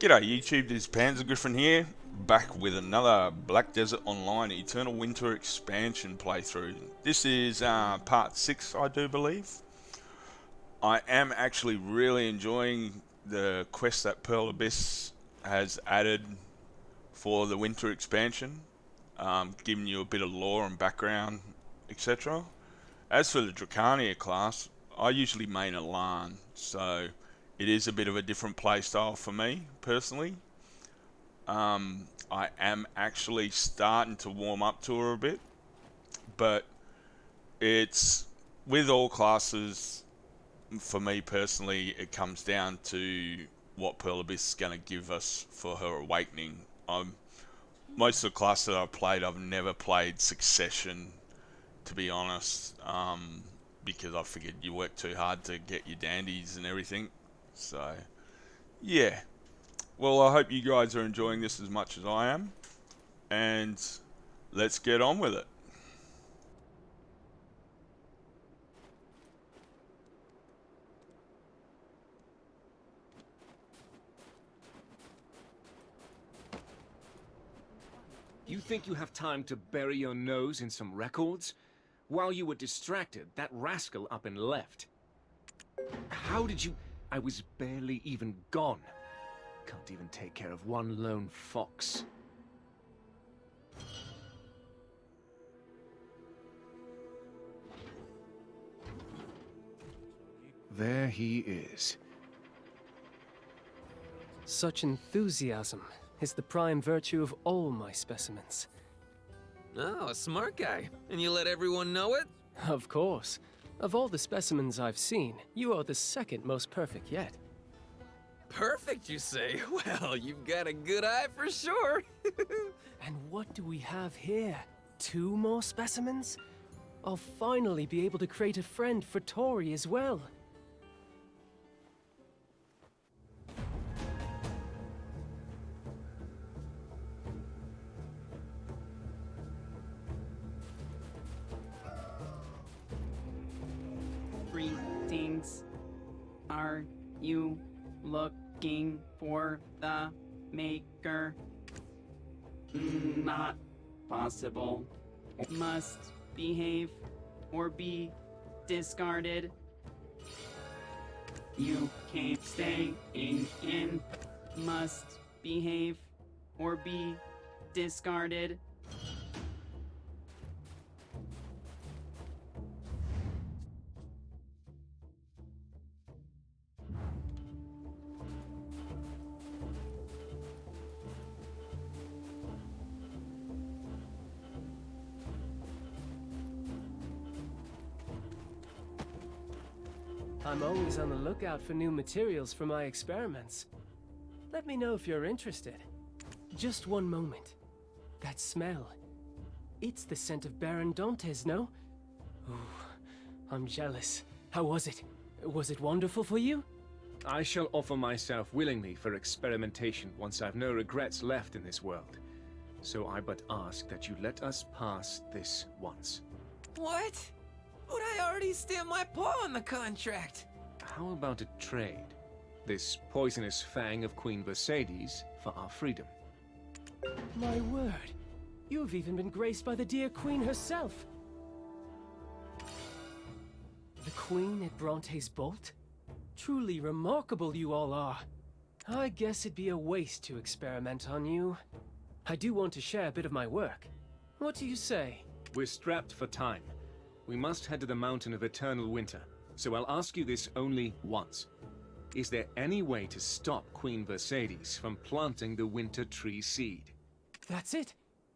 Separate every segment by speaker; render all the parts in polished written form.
Speaker 1: G'day YouTube, this is Panzer Griffin here, back with another Black Desert Online Eternal Winter expansion playthrough. This is part 6, I do believe. I am actually really enjoying the quest that Pearl Abyss has added for the winter expansion, giving you a bit of lore and background, etc. As for the Drakania class, I usually main a LAN, so it is a bit of a different playstyle for me personally. I am actually starting to warm up to her a bit, but it's with all classes. For me personally, it comes down to what Pearl Abyss is going to give us for her awakening. Most of the classes that I've played, I've never played Succession, to be honest, because I figured you work too hard to get your dandies and everything. So, yeah. Well, I hope you guys are enjoying this as much as I am, and let's get on with it.
Speaker 2: You think you have time to bury your nose in some records? While you were distracted, that rascal up and left. How did you... I was barely even gone. Can't even take care of one lone fox. There he is.
Speaker 3: Such enthusiasm is the prime virtue of all my specimens.
Speaker 4: Oh, a smart guy. And you let everyone know it?
Speaker 3: Of course. Of all the specimens I've seen, you are the second most perfect yet.
Speaker 4: Perfect, you say? Well, you've got a good eye for sure.
Speaker 3: And what do we have here? 2 more specimens? I'll finally be able to create a friend for Tori as well.
Speaker 5: Greetings. Are you looking for the maker? Not possible. Must behave or be discarded. You can't stay in. Must behave or be discarded.
Speaker 3: I'm always on the lookout for new materials for my experiments. Let me know if you're interested. Just one moment. That smell. It's the scent of Baron Dantes, no? Ooh, I'm jealous. How was it? Was it wonderful for you?
Speaker 2: I shall offer myself willingly for experimentation once I've no regrets left in this world. So I but ask that you let us pass this once.
Speaker 4: What? But I already stamped my paw on the contract.
Speaker 2: How about a trade? This poisonous fang of Queen Mercedes for our freedom.
Speaker 3: My word. You've even been graced by the dear Queen herself. The Queen at Bronte's Bolt? Truly remarkable you all are. I guess it'd be a waste to experiment on you. I do want to share a bit of my work. What do you say?
Speaker 2: We're strapped for time. We must head to the Mountain of Eternal Winter, so I'll ask you this only once. Is there any way to stop Queen Mercedes from planting the Winter Tree seed?
Speaker 3: That's it.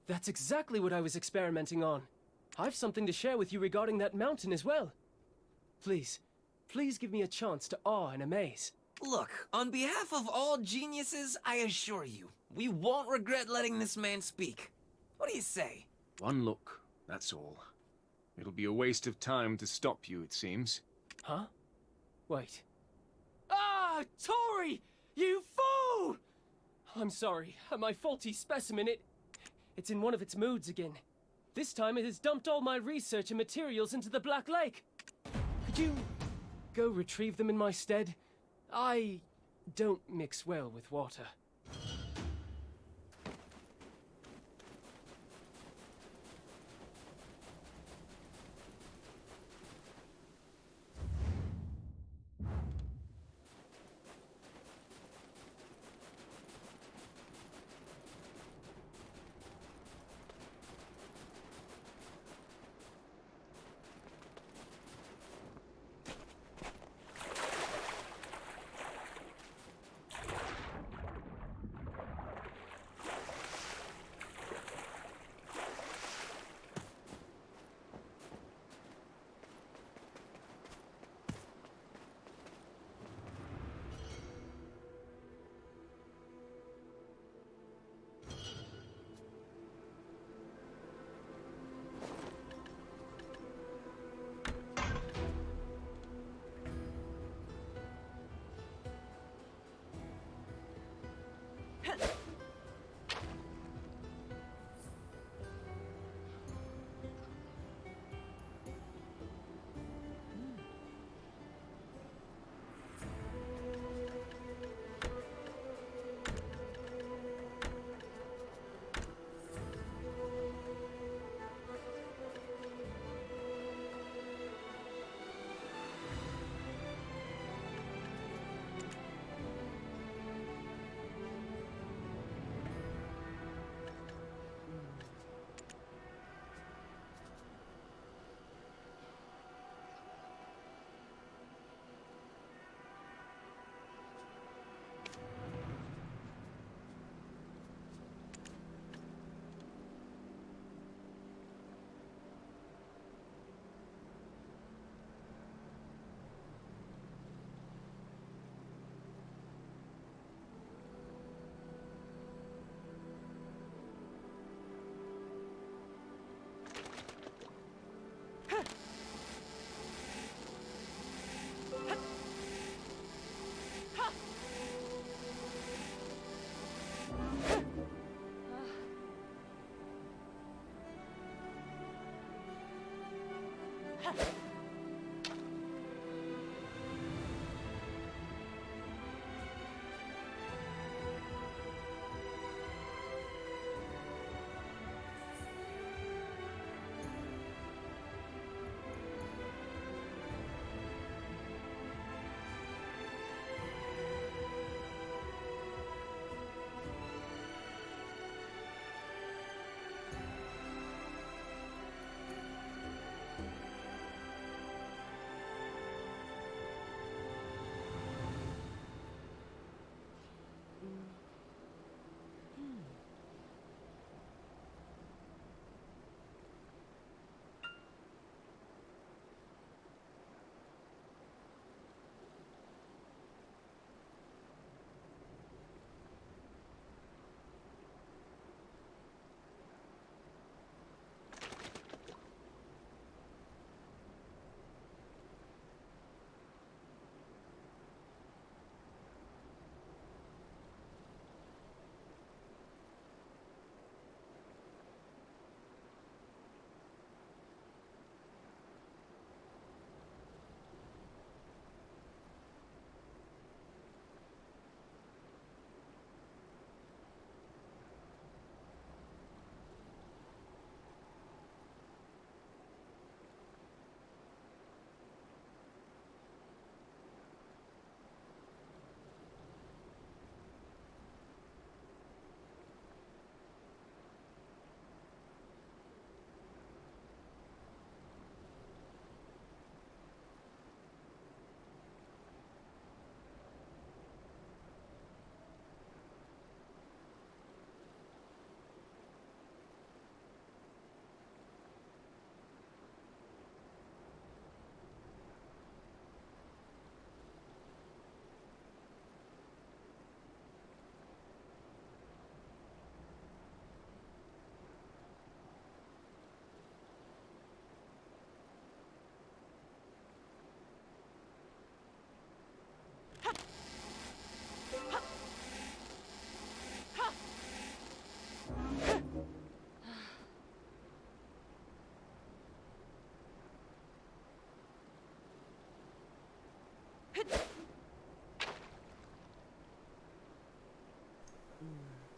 Speaker 3: That's exactly what I was experimenting on. I've something to share with you regarding that mountain as well. Please, please give me a chance to awe and amaze.
Speaker 4: Look, on behalf of all geniuses, I assure you, we won't regret letting this man speak. What do you say?
Speaker 2: One look, that's all. It'll be a waste of time to stop you, it seems.
Speaker 3: Huh? Wait. Ah, Tori! You fool! I'm sorry. My faulty specimen, it's in one of its moods again. This time it has dumped all my research and materials into the Black Lake. Could you go retrieve them in my stead? I don't mix well with water.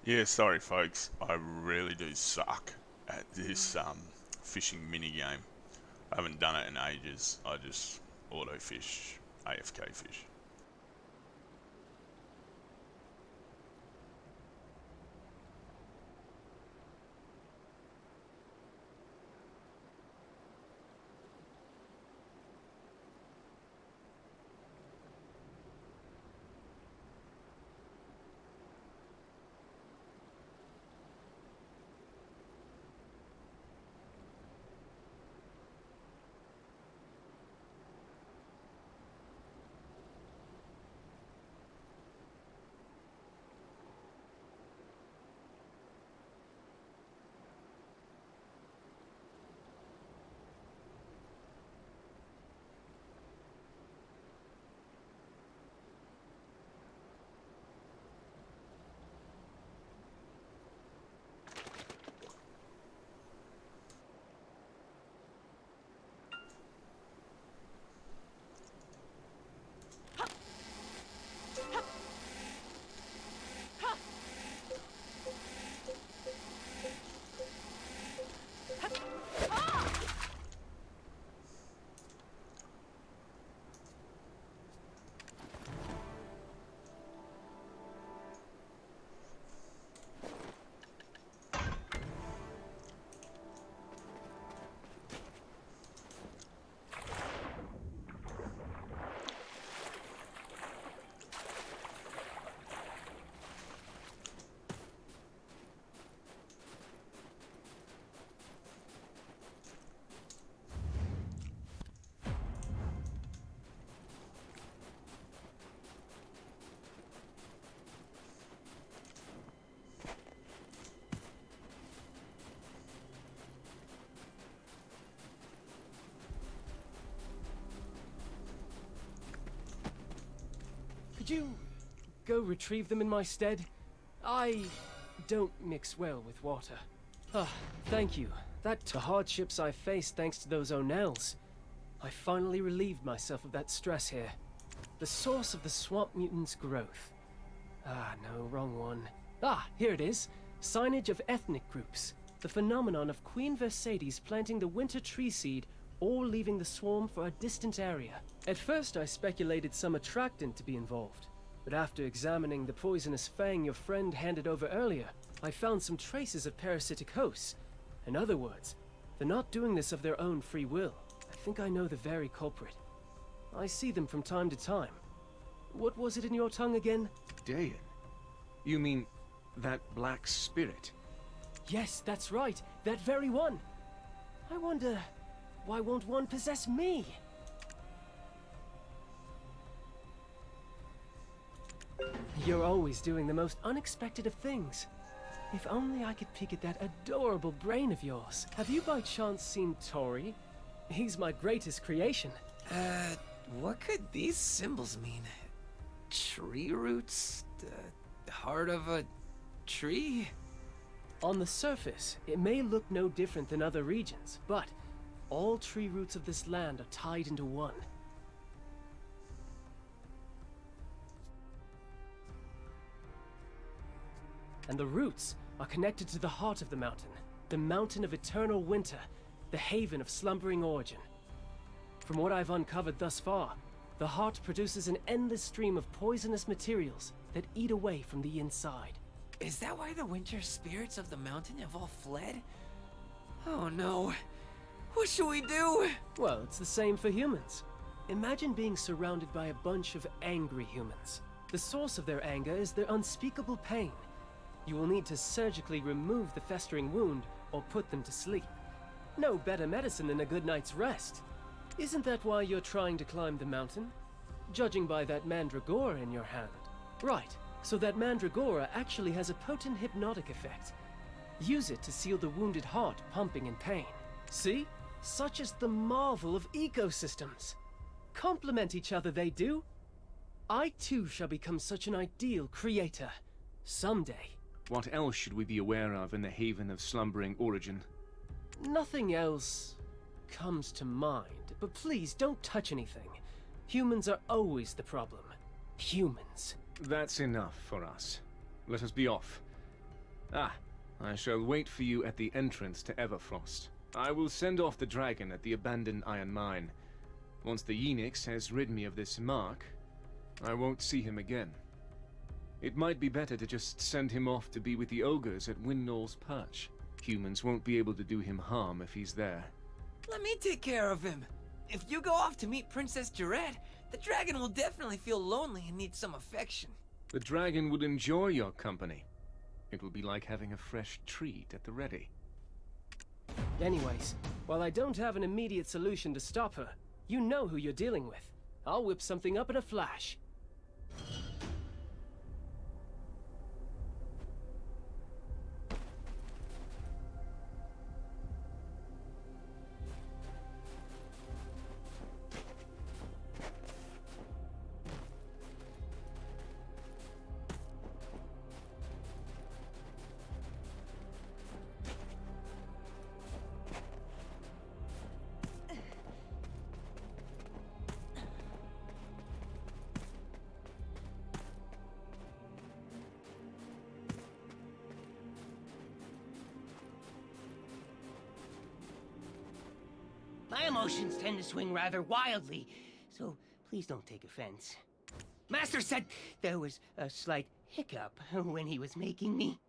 Speaker 1: Yeah, sorry folks, I really do suck at this fishing mini game. I haven't done it in ages. I just auto fish, AFK fish.
Speaker 3: Could you go retrieve them in my stead? I don't mix well with water. Ah, thank you. The hardships I faced thanks to those O'Nells. I finally relieved myself of that stress here. The source of the swamp mutant's growth. Ah, no, wrong one. Ah, here it is. Signage of ethnic groups. The phenomenon of Queen Mercedes planting the winter tree seed, or leaving the swarm for a distant area. At first I speculated some attractant to be involved, but after examining the poisonous fang your friend handed over earlier, I found some traces of parasitic hosts. In other words, they're not doing this of their own free will. I think I know the very culprit. I see them from time to time. What was it in your tongue again?
Speaker 2: Dayan? You mean that black spirit?
Speaker 3: Yes, that's right. That very one. I wonder, why won't one possess me? You're always doing the most unexpected of things. If only I could peek at that adorable brain of yours. Have you by chance seen Tori? He's my greatest creation.
Speaker 4: What could these symbols mean? Tree roots? The heart of a tree?
Speaker 3: On the surface, it may look no different than other regions, but all tree roots of this land are tied into one. And the roots are connected to the heart of the mountain of eternal winter, the haven of slumbering origin. From what I've uncovered thus far, the heart produces an endless stream of poisonous materials that eat away from the inside.
Speaker 4: Is that why the winter spirits of the mountain have all fled? Oh no. What should we do?
Speaker 3: Well, it's the same for humans. Imagine being surrounded by a bunch of angry humans. The source of their anger is their unspeakable pain. You will need to surgically remove the festering wound or put them to sleep. No better medicine than a good night's rest. Isn't that why you're trying to climb the mountain? Judging by that mandragora in your hand. Right, so that mandragora actually has a potent hypnotic effect. Use it to seal the wounded heart pumping in pain. See? Such is the marvel of ecosystems. Complement each other, they do. I too shall become such an ideal creator. Someday.
Speaker 2: What else should we be aware of in the haven of slumbering origin?
Speaker 3: Nothing else comes to mind, but please don't touch anything. Humans are always the problem. Humans.
Speaker 2: That's enough for us. Let us be off. I shall wait for you at the entrance to Everfrost. I will send off the dragon at the abandoned iron mine. Once the Yenix has rid me of this mark, I won't see him again. It might be better to just send him off to be with the ogres at Windknow's Perch. Humans won't be able to do him harm if he's there.
Speaker 4: Let me take care of him. If you go off to meet Princess Jarette, the dragon will definitely feel lonely and need some affection.
Speaker 2: The dragon would enjoy your company. It will be like having a fresh treat at the ready.
Speaker 3: Anyways, while I don't have an immediate solution to stop her, you know who you're dealing with. I'll whip something up in a flash.
Speaker 6: My emotions tend to swing rather wildly, so please don't take offense. Master said there was a slight hiccup when he was making me.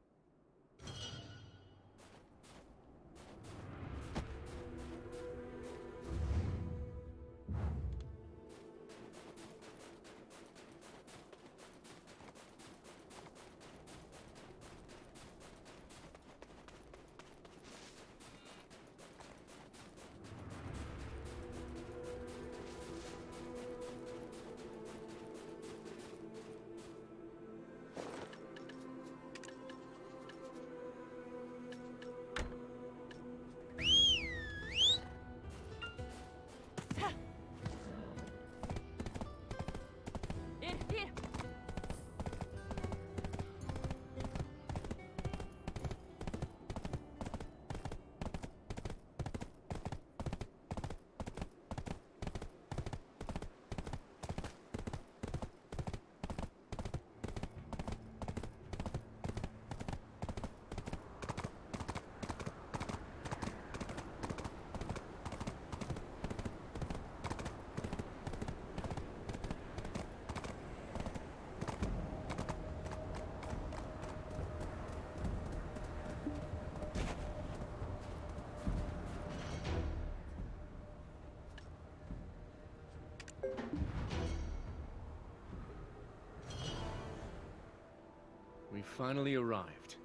Speaker 2: We finally arrived.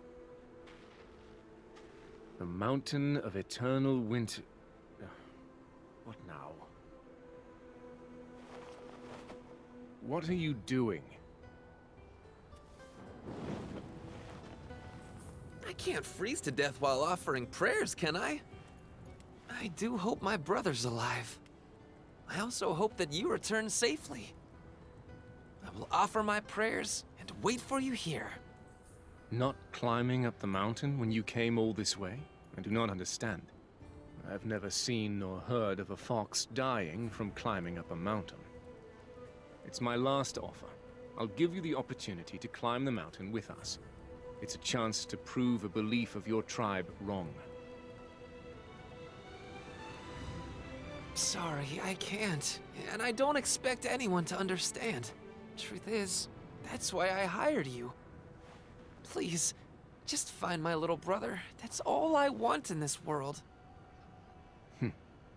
Speaker 2: The Mountain of Eternal Winter. What now? What are you doing?
Speaker 4: I can't freeze to death while offering prayers, can I? I do hope my brother's alive. I also hope that you return safely. I will offer my prayers and wait for you here.
Speaker 2: Not climbing up the mountain when you came all this way? I do not understand. I've never seen nor heard of a fox dying from climbing up a mountain. It's my last offer. I'll give you the opportunity to climb the mountain with us. It's a chance to prove a belief of your tribe wrong.
Speaker 4: Sorry, I can't. And I don't expect anyone to understand. Truth is, that's why I hired you. Please, just find my little brother. That's all I want in this world.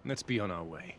Speaker 2: Let's be on our way.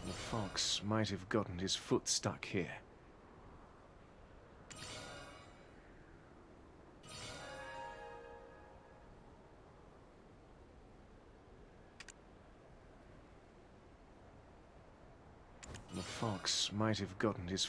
Speaker 2: The fox might have gotten his foot stuck here. The fox might have gotten his...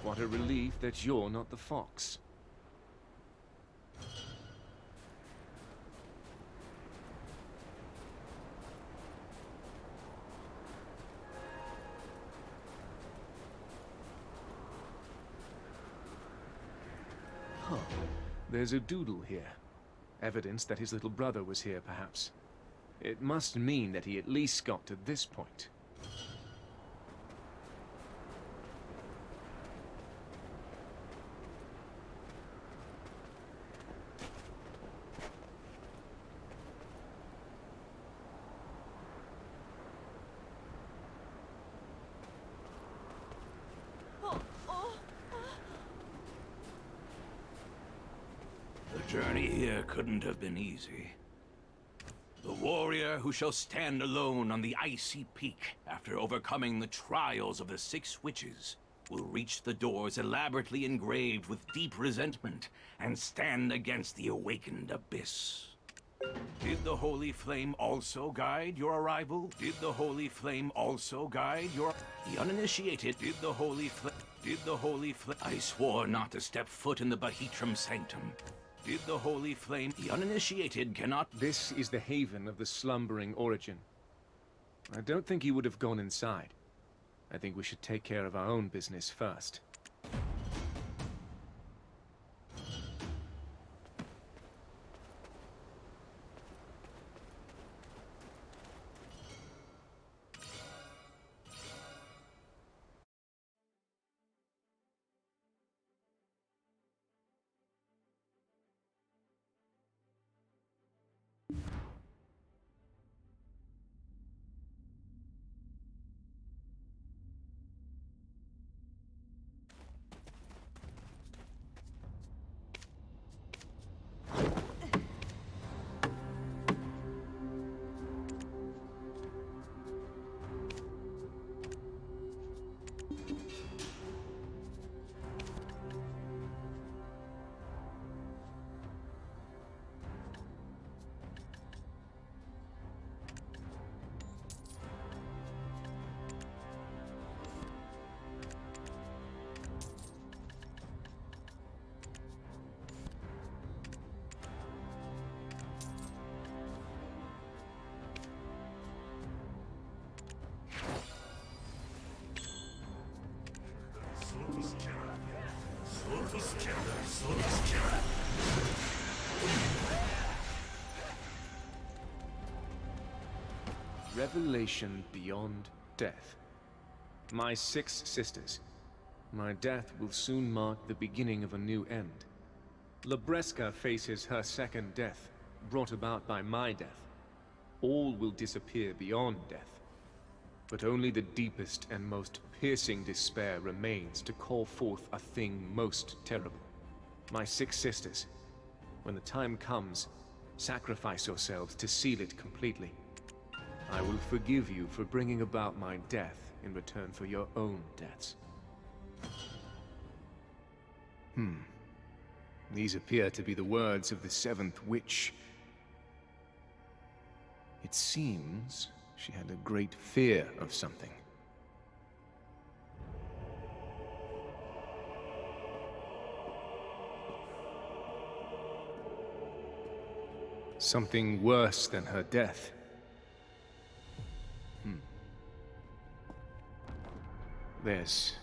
Speaker 2: What a relief that you're not the fox. Huh. There's a doodle here. Evidence that his little brother was here, perhaps. It must mean that he at least got to this point.
Speaker 7: The journey here couldn't have been easy. The warrior who shall stand alone on the icy peak after overcoming the trials of the 6 witches will reach the doors elaborately engraved with deep resentment and stand against the awakened abyss. Did the holy flame also guide your arrival? Did the holy flame also guide your... The uninitiated, did the holy flame... I swore not to step foot in the Bahitram sanctum. Did the holy flame... The uninitiated cannot...
Speaker 2: This is the haven of the slumbering origin. I don't think you would have gone inside. I think we should take care of our own business first. Revelation beyond death. My 6 sisters. My death will soon mark the beginning of a new end. Labreska faces her second death, brought about by my death. All will disappear beyond death. But only the deepest and most piercing despair remains to call forth a thing most terrible. My 6 sisters, when the time comes, sacrifice yourselves to seal it completely. I will forgive you for bringing about my death in return for your own deaths. These appear to be the words of the 7th witch. It seems she had a great fear of something. Something worse than her death. There's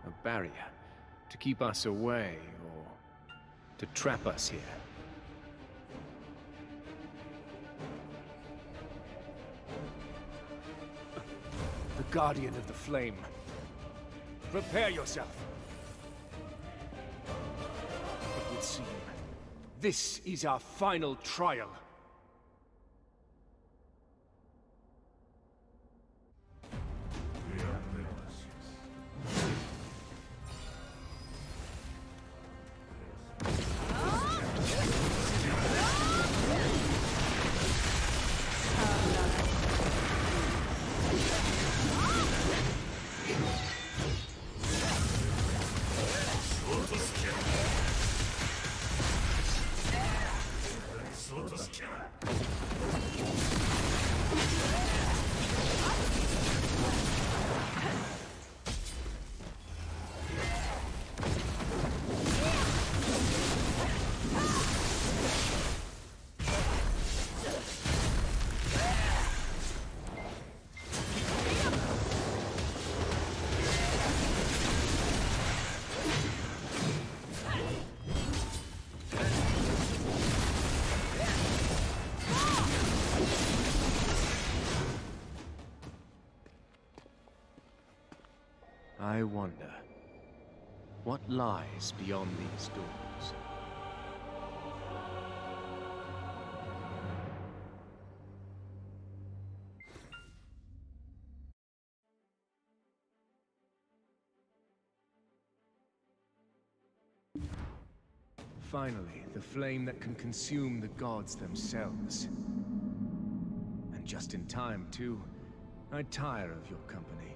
Speaker 2: a barrier to keep us away or to trap us here. The Guardian of the Flame. Prepare yourself. It would seem this is our final trial. I wonder, what lies beyond these doors? Finally, the flame that can consume the gods themselves. Just in time, too. I tire of your company.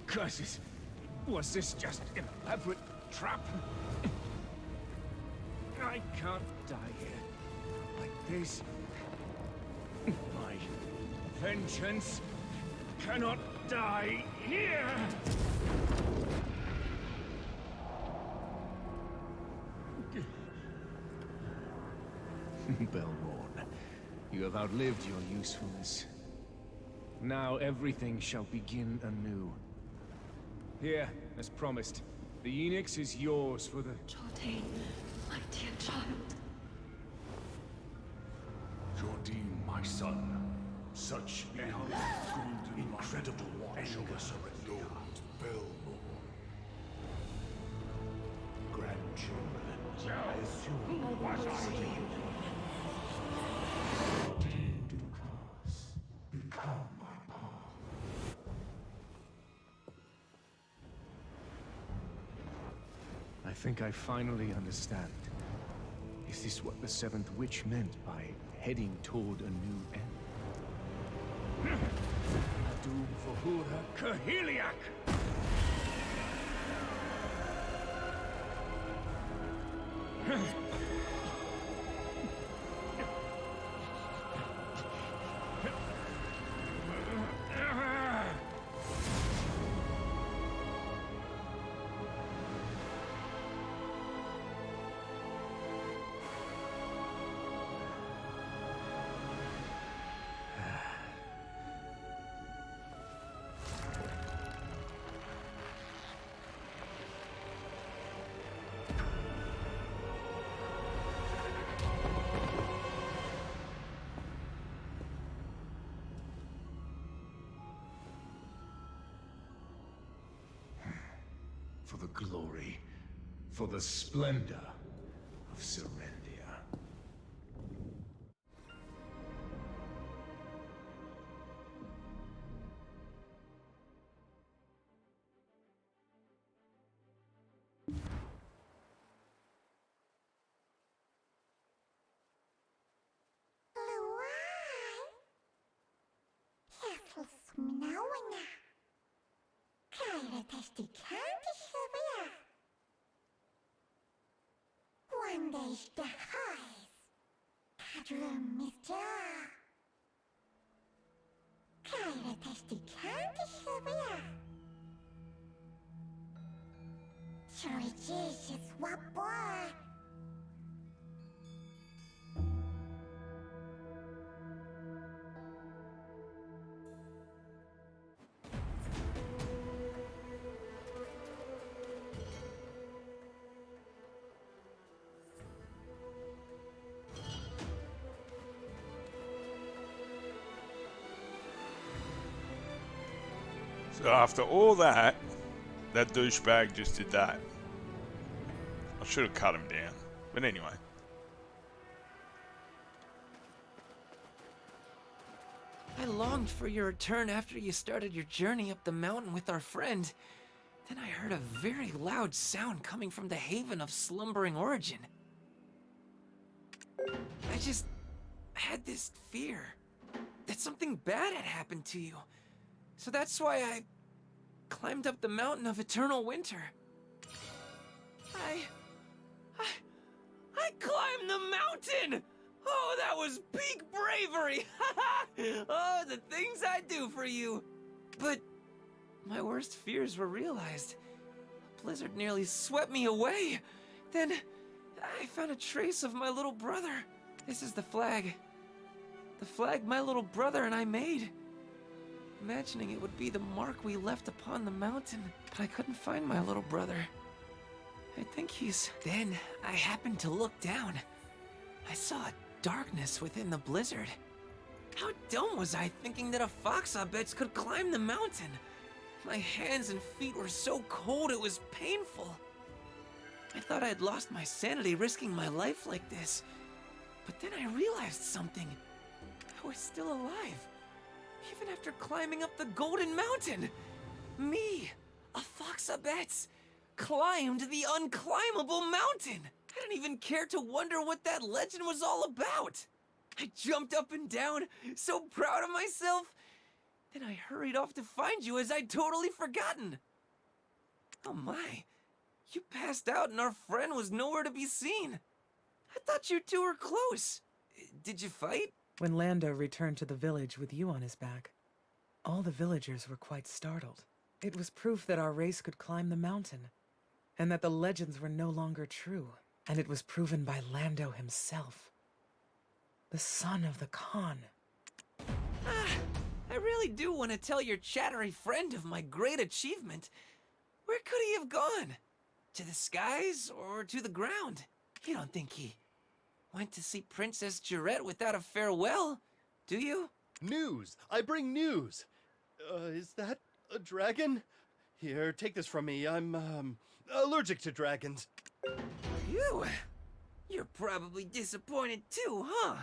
Speaker 2: Curses! Was this just an elaborate trap? I can't die here. Like this. My vengeance cannot die here! Belmorn, you have outlived your usefulness. Now everything shall begin anew. Here, as promised, the Enix is yours for the...
Speaker 8: Jardine, my dear child.
Speaker 9: Jardine, my son. Such incredible anger surrender to Belmore. Grandchildren, I assume was I become my path.
Speaker 2: I think I finally understand. Is this what the Seventh Witch meant by heading toward a new end? A doom for Hura Kahiliak! For the glory, for the splendor of Serendia.
Speaker 1: So after all that, that douchebag just did that. I should have cut him down. But anyway.
Speaker 4: I longed for your return after you started your journey up the mountain with our friend. Then I heard a very loud sound coming from the haven of slumbering origin. I just had this fear that something bad had happened to you. So that's why I climbed up the mountain of eternal winter. I climbed the mountain! Oh, that was peak bravery! Oh, the things I do for you! But my worst fears were realized. A blizzard nearly swept me away. Then I found a trace of my little brother. This is the flag. The flag my little brother and I made. Imagining it would be the mark we left upon the mountain, but I couldn't find my little brother. I think he's... Then I happened to look down. I saw a darkness within the blizzard. How dumb was I thinking that a Foxabets could climb the mountain? My hands and feet were so cold it was painful. I thought I had lost my sanity risking my life like this. But then I realized something. I was still alive. Even after climbing up the Golden Mountain. Me, a Foxabets, climbed the unclimbable mountain. I didn't even care to wonder what that legend was all about. I jumped up and down, so proud of myself. Then I hurried off to find you as I'd totally forgotten. Oh my, you passed out and our friend was nowhere to be seen. I thought you two were close. Did you fight?
Speaker 10: When Lando returned to the village with you on his back, all the villagers were quite startled. It was proof that our race could climb the mountain, and that the legends were no longer true. And it was proven by Lando himself, the son of the Khan.
Speaker 4: I really do want to tell your chattery friend of my great achievement. Where could he have gone? To the skies or to the ground? You don't think he went to see Princess Jarette without a farewell, do you?
Speaker 11: News! I bring news! Is that a dragon? Here, take this from me. I'm, allergic to dragons.
Speaker 4: Phew! You're probably disappointed too, huh?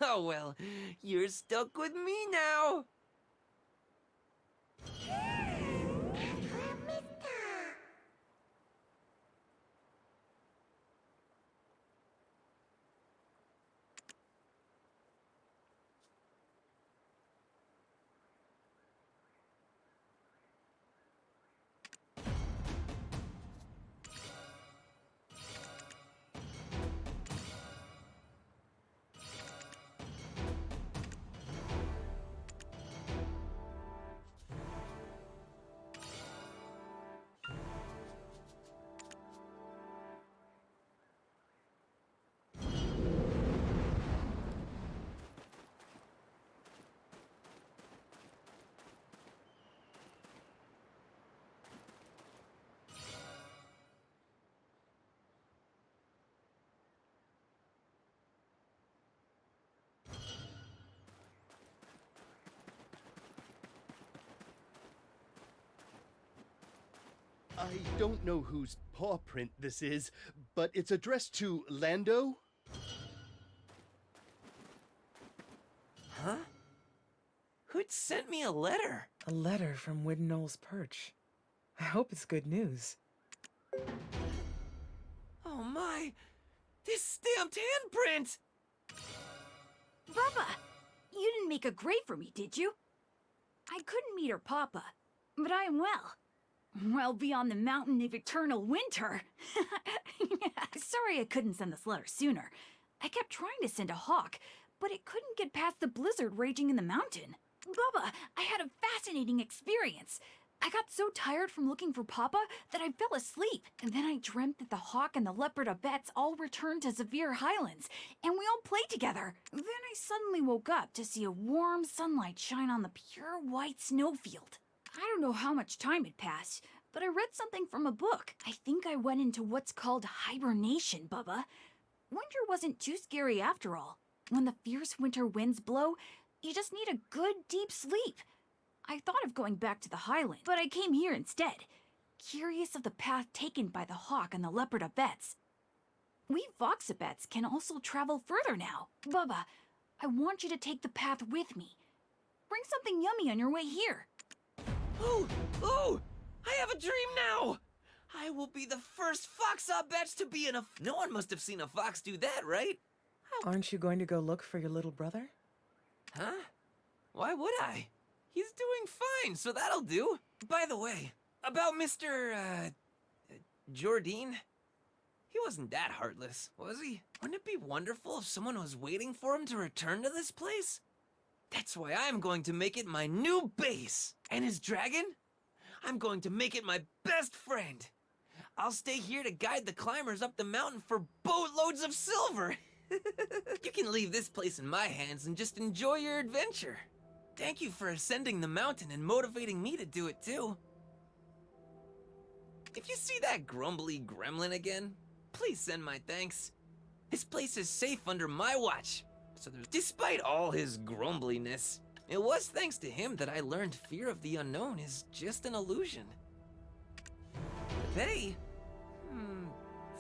Speaker 4: Oh well, you're stuck with me now!
Speaker 11: I don't know whose paw print this is, but it's addressed to Lando.
Speaker 4: Huh? Who'd sent me a letter?
Speaker 10: A letter from Widnall's Perch. I hope it's good news.
Speaker 4: Oh my! This stamped handprint!
Speaker 8: Bubba, you didn't make a grave for me, did you? I couldn't meet her papa, but I am well. Well beyond the mountain of eternal winter. Sorry I couldn't send this letter sooner. I kept trying to send a hawk, but it couldn't get past the blizzard raging in the mountain. Bubba, I had a fascinating experience. I got so tired from looking for Papa that I fell asleep, and then I dreamt that the hawk and the leopard abettes all returned to Zephyr Highlands, and we all played together. Then I suddenly woke up to see a warm sunlight shine on the pure white snowfield. I don't know how much time had passed, but I read something from a book. I think I went into what's called hibernation, Bubba. Winter wasn't too scary after all. When the fierce winter winds blow, you just need a good deep sleep. I thought of going back to the highland, but I came here instead, curious of the path taken by the hawk and the leopard abettes. We Foxabets can also travel further now. Bubba, I want you to take the path with me. Bring something yummy on your way here.
Speaker 4: Oh! I have a dream now! I will be the first Foxabets to be in a... No one must have seen a fox do that, right?
Speaker 10: Aren't you going to go look for your little brother?
Speaker 4: Huh? Why would I? He's doing fine, so that'll do. By the way, about Mr. Jordine? He wasn't that heartless, was he? Wouldn't it be wonderful if someone was waiting for him to return to this place? That's why I'm going to make it my new base. And his dragon? I'm going to make it my best friend. I'll stay here to guide the climbers up the mountain for boatloads of silver. You can leave this place in my hands and just enjoy your adventure. Thank you for ascending the mountain and motivating me to do it too. If you see that grumbly gremlin again, please send my thanks. His place is safe under my watch. So despite all his grumbliness, it was thanks to him that I learned fear of the unknown is just an illusion. They?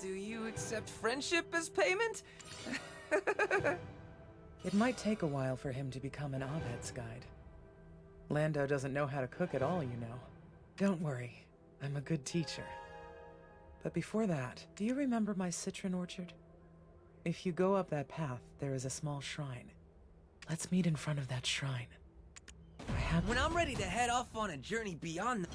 Speaker 4: Do you accept friendship as payment?
Speaker 10: It might take a while for him to become an Abed's guide. Lando doesn't know how to cook at all, you know. Don't worry, I'm a good teacher. But before that, do you remember my citron orchard? If you go up that path, there is a small shrine. Let's meet in front of that shrine.
Speaker 4: When I'm ready to head off on a journey beyond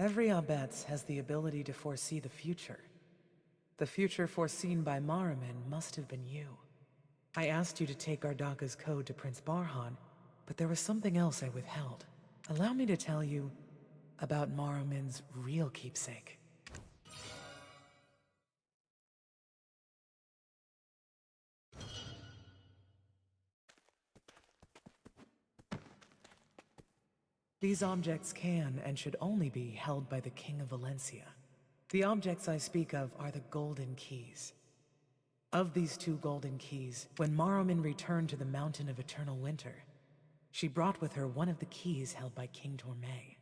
Speaker 10: Every Abetz has the ability to foresee the future. The future foreseen by Maramin must have been you. I asked you to take Gardaka's code to Prince Barhan, but there was something else I withheld. Allow me to tell you about Maramin's real keepsake. These objects can and should only be held by the King of Valencia. The objects I speak of are the Golden Keys. Of these two Golden Keys, when Maramin returned to the Mountain of Eternal Winter, she brought with her one of the keys held by King Torme.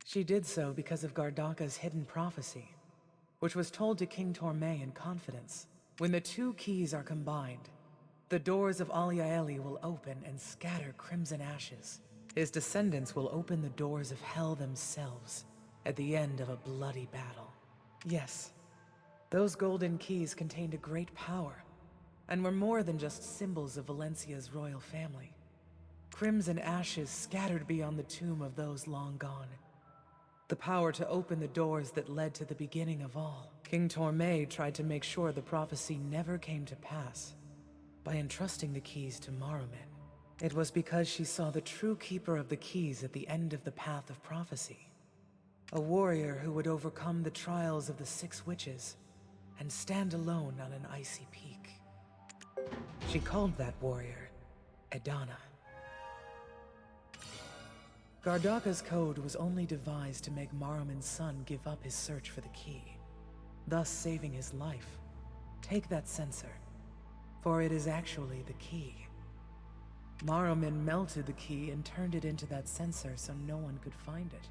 Speaker 10: She did so because of Gardaka's hidden prophecy, which was told to King Torme in confidence. When the two keys are combined, the doors of Aliaeli will open and scatter crimson ashes. His descendants will open the doors of hell themselves at the end of a bloody battle. Yes, those golden keys contained a great power, and were more than just symbols of Valencia's royal family. Crimson ashes scattered beyond the tomb of those long gone. The power to open the doors that led to the beginning of all. King Torme tried to make sure the prophecy never came to pass by entrusting the keys to Maramin. It was because she saw the true keeper of the keys at the end of the path of prophecy. A warrior who would overcome the trials of the 6 witches and stand alone on an icy peak. She called that warrior Edana. Gardaka's code was only devised to make Maruman's son give up his search for the key, thus saving his life. Take that censer, for it is actually the key. Maruman melted the key and turned it into that censer so no one could find it.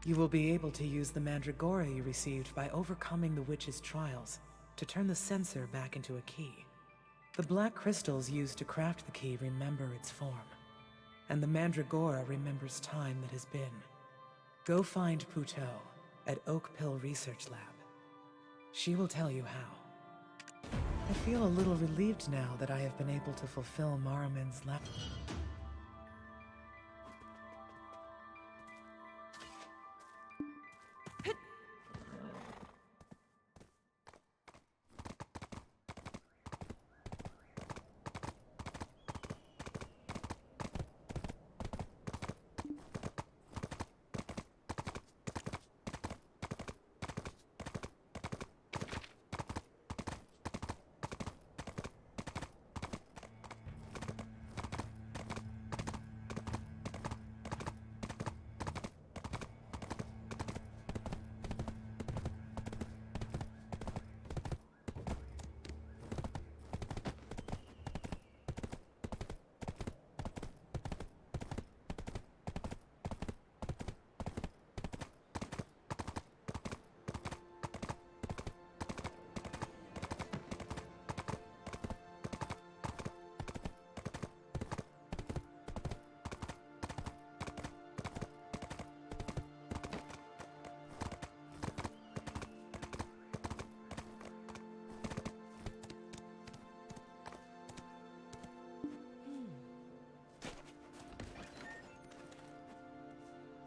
Speaker 10: You will be able to use the mandragora you received by overcoming the witch's trials to turn the censer back into a key. The black crystals used to craft the key remember its form, and the mandragora remembers time that has been. Go find Puto at Oak Pill Research Lab. She will tell you how. I feel a little relieved now that I have been able to fulfill Maruman's lap.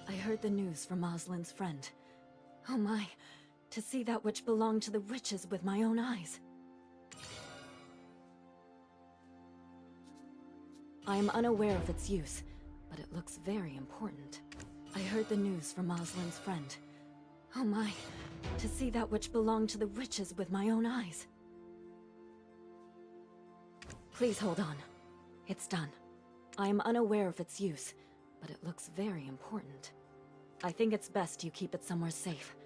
Speaker 8: I heard the news from Oslin's friend. Oh my, to see that which belonged to the witches with my own eyes. I am unaware of its use, but it looks very important. I heard the news from Oslin's friend. Oh my, to see that which belonged to the witches with my own eyes. Please hold on. It's done. I am unaware of its use, but it looks very important. I think it's best you keep it somewhere safe.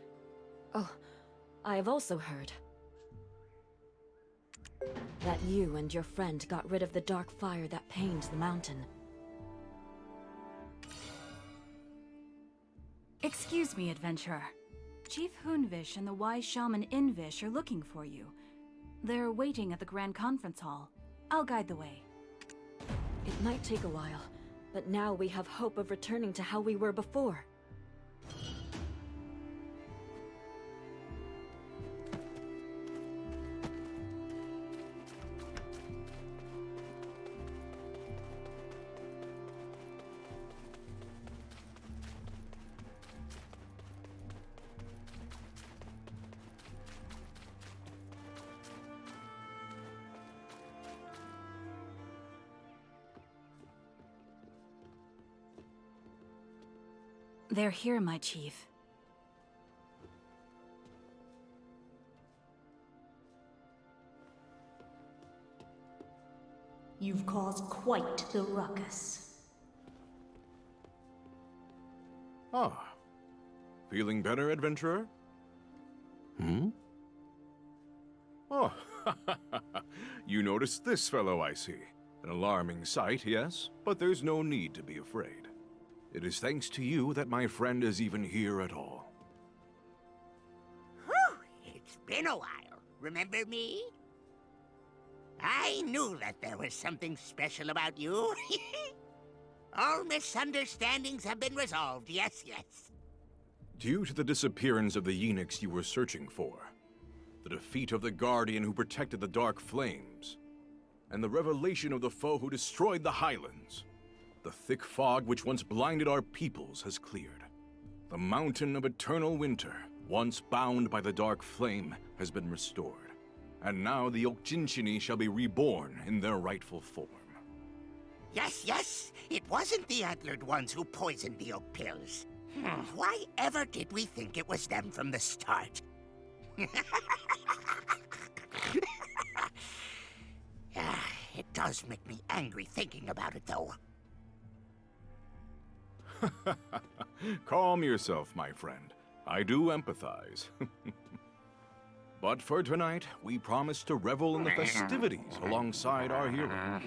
Speaker 8: Oh, I have also heard that you and your friend got rid of the dark fire that pained the mountain.
Speaker 12: Excuse me, adventurer. Chief Hoonvish and the wise shaman Invish are looking for you. They're waiting at the Grand Conference Hall. I'll guide the way.
Speaker 8: It might take a while, but now we have hope of returning to how we were before.
Speaker 12: They're here, my chief.
Speaker 13: You've caused quite the ruckus.
Speaker 14: Ah. Feeling better, adventurer? Hmm? Oh, you noticed this fellow, I see. An alarming sight, yes, but there's no need to be afraid. It is thanks to you that my friend is even here at all.
Speaker 15: Whew, it's been a while. Remember me? I knew that there was something special about you. All misunderstandings have been resolved, yes, yes.
Speaker 14: Due to the disappearance of the eunuchs you were searching for, the defeat of the Guardian who protected the Dark Flames, and the revelation of the foe who destroyed the Highlands, the thick fog which once blinded our peoples has cleared. The mountain of eternal winter, once bound by the Dark Flame, has been restored, and now the Okjinchini shall be reborn in their rightful form.
Speaker 15: Yes, yes, it wasn't the antlered ones who poisoned the oak pills. Why ever did we think it was them from the start? It does make me angry thinking about it, though.
Speaker 14: Calm yourself, my friend. I do empathize. But for tonight, we promise to revel in the festivities alongside our hero.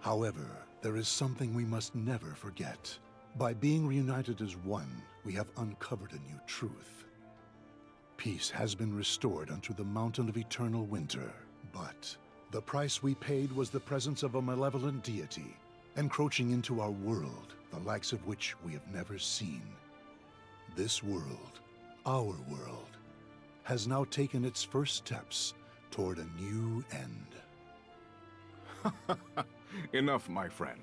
Speaker 9: However, there is something we must never forget. By being reunited as one, we have uncovered a new truth. Peace has been restored unto the Mountain of Eternal Winter, but the price we paid was the presence of a malevolent deity, encroaching into our world, the likes of which we have never seen. This world, our world, has now taken its first steps toward a new end.
Speaker 14: Enough, my friend.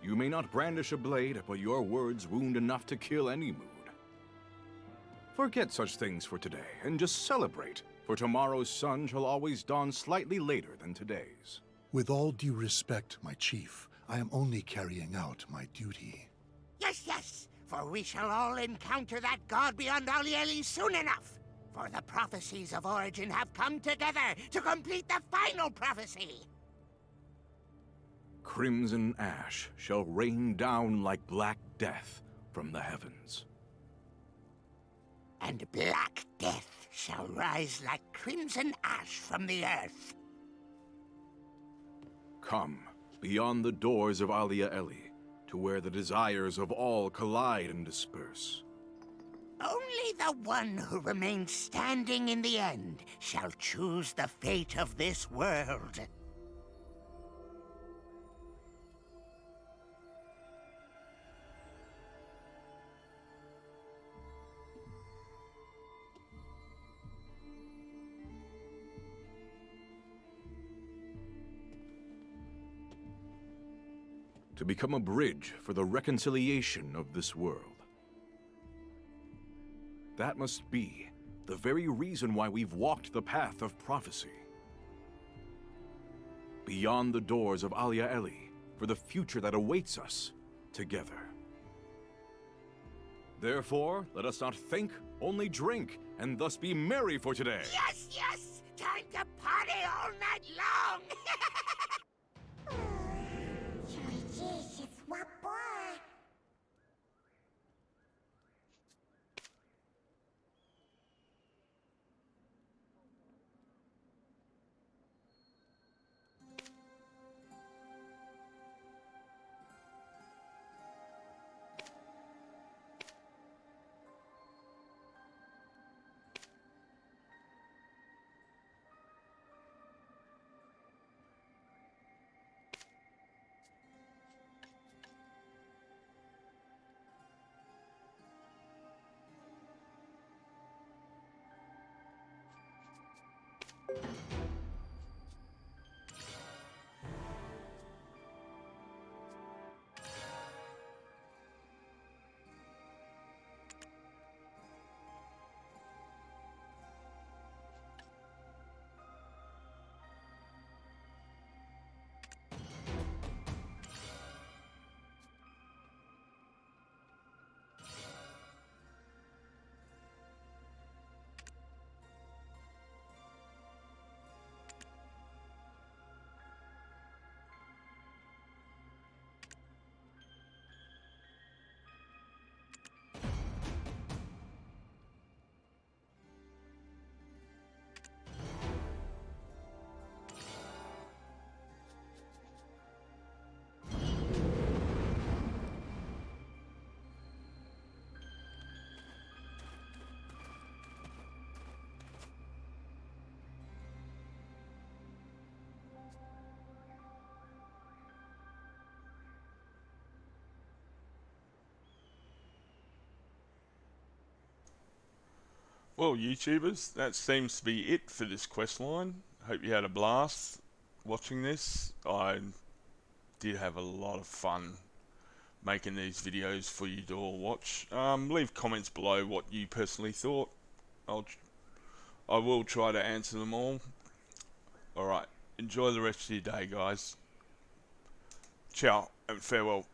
Speaker 14: You may not brandish a blade, but your words wound enough to kill any mood. Forget such things for today, and just celebrate, for tomorrow's sun shall always dawn slightly later than today's.
Speaker 9: With all due respect, my chief, I am only carrying out my duty.
Speaker 15: Yes, yes, for we shall all encounter that god beyond Alieli soon enough. For the prophecies of Origin have come together to complete the final prophecy.
Speaker 14: Crimson ash shall rain down like black death from the heavens.
Speaker 15: And black death shall rise like crimson ash from the earth.
Speaker 14: Come, beyond the doors of Alia Eli, to where the desires of all collide and disperse.
Speaker 15: Only the one who remains standing in the end shall choose the fate of this world.
Speaker 14: To become a bridge for the reconciliation of this world. That must be the very reason why we've walked the path of prophecy. Beyond the doors of Alia Eli, for the future that awaits us together. Therefore, let us not think, only drink, and thus be merry for today.
Speaker 15: Yes, yes! Time to party all night long!
Speaker 1: Well, YouTubers, that seems to be it for this quest line. Hope you had a blast watching this. I did have a lot of fun making these videos for you to all watch. Leave comments below what you personally thought. I will try to answer them all. Alright, enjoy the rest of your day, guys. Ciao and farewell.